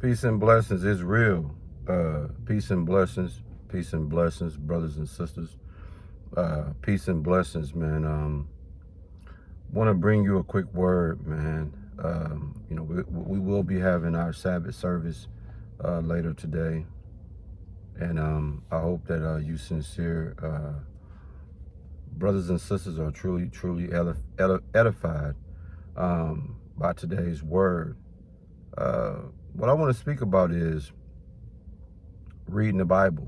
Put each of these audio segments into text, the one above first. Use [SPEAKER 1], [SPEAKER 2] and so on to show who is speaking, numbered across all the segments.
[SPEAKER 1] Peace and blessings is real. Peace and blessings, brothers and sisters. Peace and blessings, man. Want to bring you a quick word, man. We will be having our Sabbath service later today, and I hope that you sincere brothers and sisters are truly edified by today's word. What I want to speak about is reading the Bible.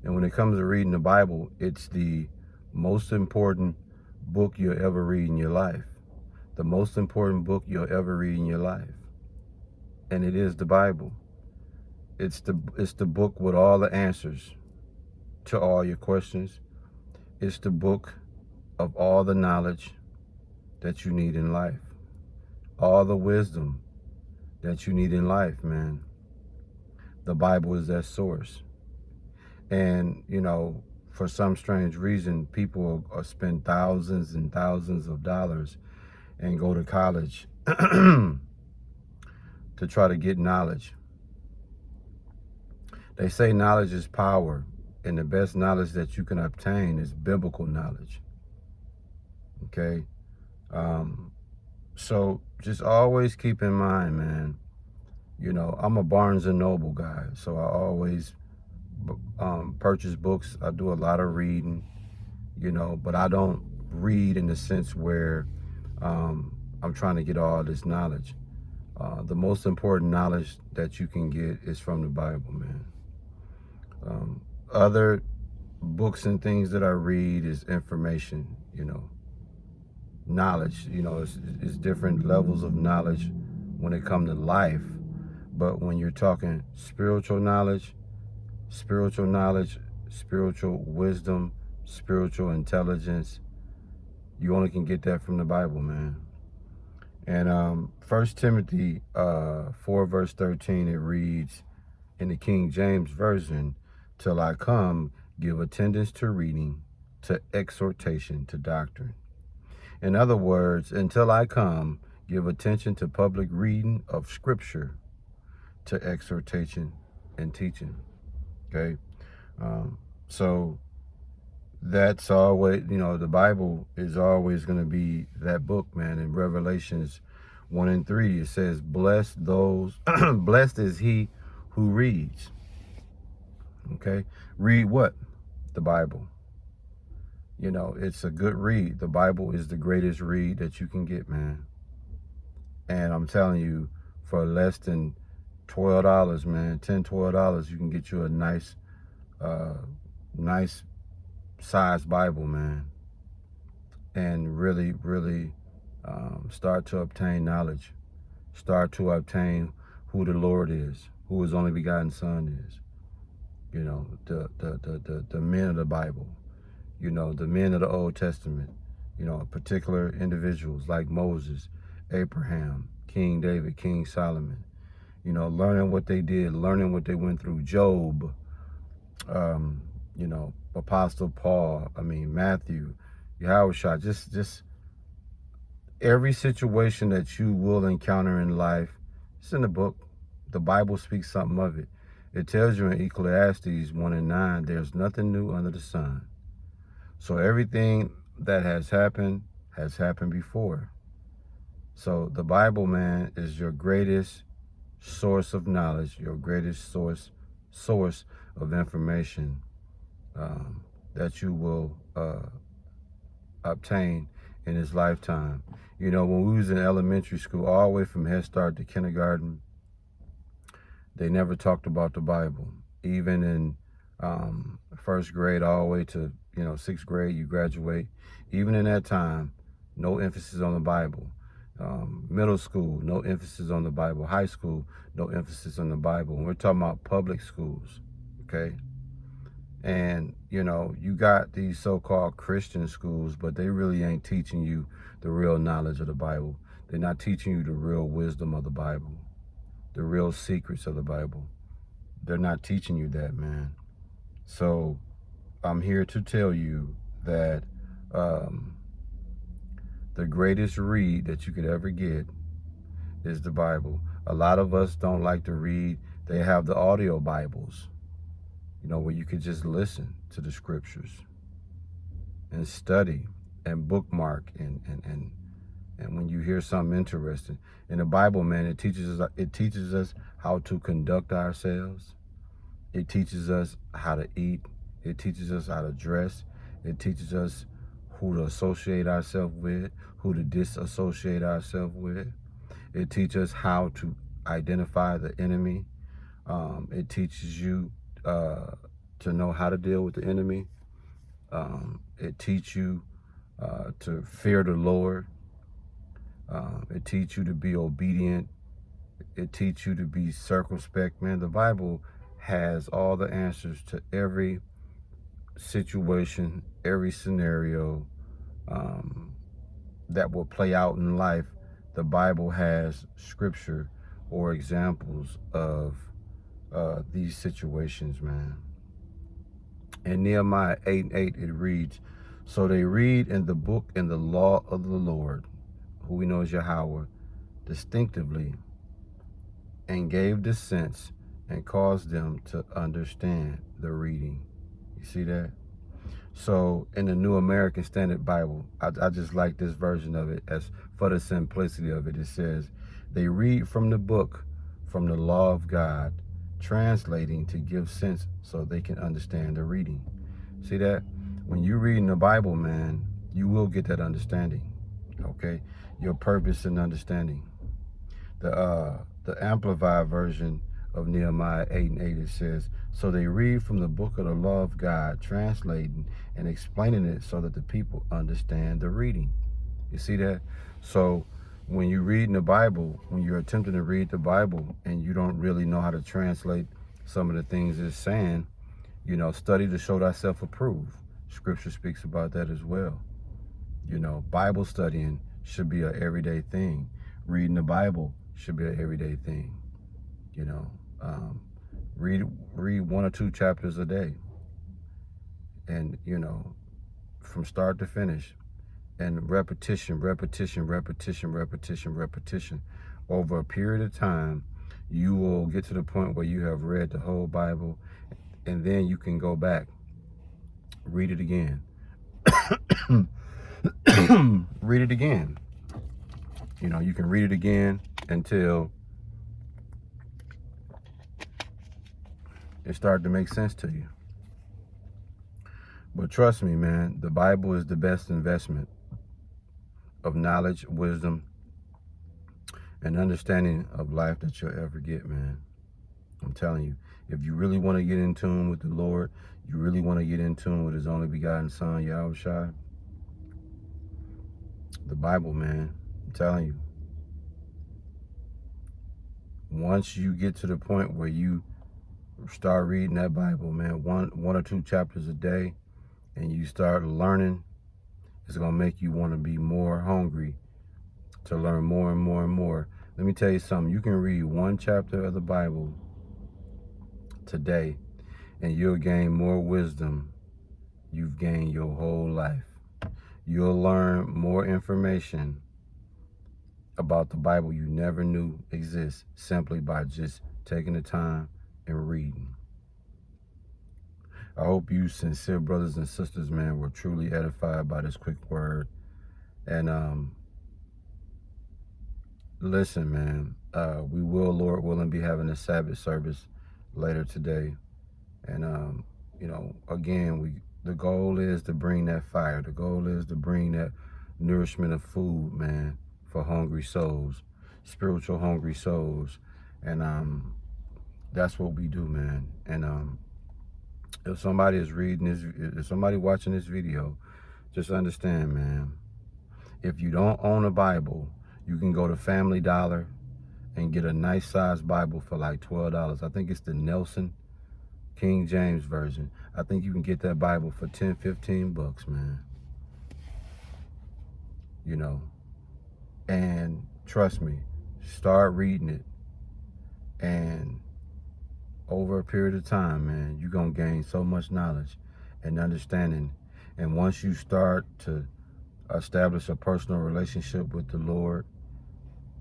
[SPEAKER 1] And when it comes to reading the Bible, it's the most important book you'll ever read in your life. The most important book you'll ever read in your life. And it is the Bible. It's the book with all the answers to all your questions. It's the book of all the knowledge that you need in life. All the wisdom that you need in life, man. The Bible is that source. And, for some strange reason, people spend thousands and thousands of dollars and go to college to try to get knowledge. They say knowledge is power, and the best knowledge that you can obtain is biblical knowledge. Okay? So just always keep in mind, man, I'm a Barnes and Noble guy, so I always purchase books. I do a lot of reading, but I don't read in the sense where I'm trying to get all this knowledge. The most important knowledge that you can get is from the Bible, man. Other books and things that I read is information, knowledge, it's different levels of knowledge when it comes to life. But when you're talking spiritual knowledge, spiritual wisdom, spiritual intelligence, you only can get that from the Bible, man. And 1 Timothy 4 verse 13, it reads in the King James Version, "Till I come, give attendance to reading, to exhortation, to doctrine." In other words, until I come, give attention to public reading of Scripture, to exhortation and teaching. Okay? So that's always, the Bible is always going to be that book, man. In Revelations 1 and 3, it says, blessed is he who reads. Okay? Read what? The Bible. It's a good read. The Bible is the greatest read that you can get, man. And I'm telling you, for less than $12, man, $10, $12, you can get you a nice sized Bible, man. And really, really start to obtain knowledge. Start to obtain who the Lord is, who his only begotten Son is. The men of the Bible. The men of the Old Testament, particular individuals like Moses, Abraham, King David, King Solomon, learning what they did, learning what they went through, Job, Apostle Paul, Matthew, Yahushua, just every situation that you will encounter in life, it's in the book. The Bible speaks something of it. It tells you in Ecclesiastes 1 and 9, there's nothing new under the sun. So everything that has happened before. So the Bible, man, is your greatest source of knowledge, your greatest source of information that you will obtain in this lifetime. When we was in elementary school, all the way from Head Start to kindergarten, they never talked about the Bible. Even in first grade all the way to sixth grade, you graduate. Even in that time, no emphasis on the Bible. Middle school, no emphasis on the Bible. High school, no emphasis on the Bible. And we're talking about public schools, okay? And, you got these so-called Christian schools, but they really ain't teaching you the real knowledge of the Bible. They're not teaching you the real wisdom of the Bible, the real secrets of the Bible. They're not teaching you that, man. So I'm here to tell you that the greatest read that you could ever get is the Bible. A lot of us don't like to read. They have the audio Bibles, where you could just listen to the scriptures and study and bookmark and when you hear something interesting in the Bible, man, it teaches us how to conduct ourselves. It teaches us how to eat. It teaches us how to dress. It teaches us who to associate ourselves with, who to disassociate ourselves with. It teaches us how to identify the enemy. It teaches you to know how to deal with the enemy. It teaches you to fear the Lord. It teaches you to be obedient. It teaches you to be circumspect. Man, the Bible has all the answers to every situation, every scenario that will play out in life. The Bible has scripture or examples of these situations, man. In Nehemiah 8:8, it reads, "So they read in the book and the law of the Lord," who we know as Yahweh, "distinctively, and gave the sense and caused them to understand the reading." You see that? So in the New American Standard Bible, I just like this version of it, as for the simplicity of it. It says, "They read from the book, from the law of God, translating to give sense so they can understand the reading." See that? When you read in the Bible, man, you will get that understanding. Okay? Your purpose and understanding. The Amplified version of Nehemiah 8:8, it says, "So they read from the book of the law of God, translating and explaining it so that the people understand the reading." You see that? So when you read in the Bible, when you're attempting to read the Bible and you don't really know how to translate some of the things it's saying, study to show thyself approved. Scripture speaks about that as well. Bible studying should be an everyday thing. Reading the Bible should be an everyday thing. Read 1 or 2 chapters a day, and from start to finish, and repetition over a period of time, you will get to the point where you have read the whole Bible, and then you can go back, read it again, read it again. You can read it again until it started to make sense to you. But trust me, man, the Bible is the best investment of knowledge, wisdom, and understanding of life that you'll ever get, man. I'm telling you, if you really want to get in tune with the Lord, you really want to get in tune with his only begotten son, Yahushua, the Bible, man, I'm telling you. Once you get to the point where you start reading that Bible, man, one or 2 chapters a day, and you start learning, it's going to make you want to be more hungry to learn more and more and more. Let me tell you something. You can read 1 chapter of the Bible today, and you'll gain more wisdom you've gained your whole life. You'll learn more information about the Bible you never knew exists simply by just taking the time and reading. I hope you sincere brothers and sisters, man, were truly edified by this quick word. And listen, man, we will, Lord willing, be having a Sabbath service later today. And again, the goal is to bring that fire. The goal is to bring that nourishment of food, man, for hungry souls, spiritual hungry souls. And that's what we do, man. And if somebody is reading this, if somebody watching this video, just understand, man, if you don't own a Bible, you can go to Family Dollar and get a nice sized Bible for like $12. I think it's the Nelson King James Version. I think you can get that Bible for $10-15, man. And trust me, start reading it, and over a period of time, man, you're going to gain so much knowledge and understanding. And once you start to establish a personal relationship with the Lord,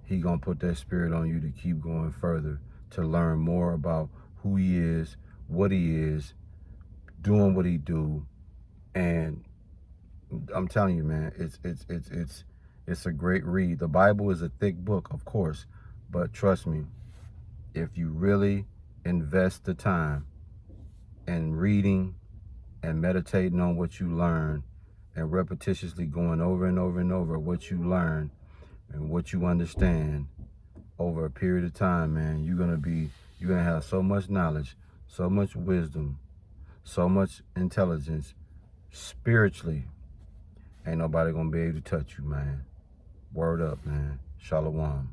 [SPEAKER 1] He gonna put that spirit on you to keep going further, to learn more about who he is, what he is, doing what he do. And I'm telling you, man, it's a great read. The Bible is a thick book, of course, but trust me, if you really invest the time in reading and meditating on what you learn and repetitiously going over and over and over what you learn and what you understand over a period of time, man, you're gonna have so much knowledge, so much wisdom, so much intelligence spiritually. Ain't nobody gonna be able to touch you, man. Word up, man. Shalom.